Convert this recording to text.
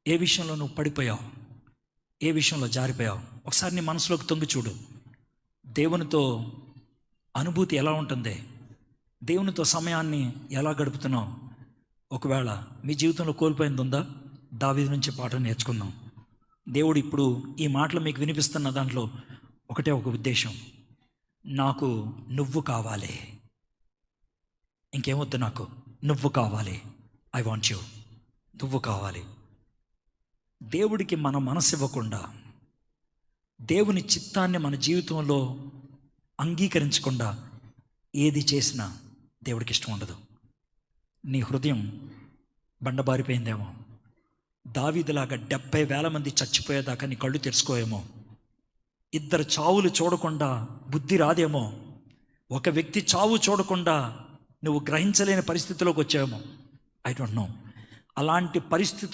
ఏ విషయంలో నువ్వు పడిపోయావు, ఏ విషయంలో జారిపోయావు? ఒకసారి నీ మనసులోకి తొంగి చూడు. దేవునితో అనుభూతి ఎలా ఉంటుంది? దేవునితో సమయాన్ని ఎలా గడుపుతున్నావు? ఒకవేళ మీ జీవితంలో కోల్పోయింది ఉందా? దావీదు నుంచి పాఠం నేర్చుకుందాం. దేవుడు ఇప్పుడు ఈ మాటలు మీకు వినిపిస్తున్న దాంట్లో ఒకటే ఒక ఉద్దేశం, నాకు నువ్వు కావాలి, ఇంకేమొద్దు, నాకు నువ్వు కావాలి. ఐ వాంట్ యూ, నువ్వు కావాలి. దేవుడికి మన మనసు ఇవ్వకుండా, దేవుని చిత్తాన్ని మన జీవితంలో అంగీకరించకుండా ఏది చేసినా దేవుడికి ఇష్టం ఉండదు. నీ హృదయం బండబారిపోయిందేమో, దావీదులాగా 70,000 మంది చచ్చిపోయేదాకా నీ కళ్ళు తెరుచుకోయేమో, 2 చావులు చూడకుండా బుద్ధి రాదేమో, ఒక వ్యక్తి చావు చూడకుండా నువ్వు గ్రహించలేని పరిస్థితిలోకి వచ్చావేమో. I don't know. అలాంటి పరిస్థితులు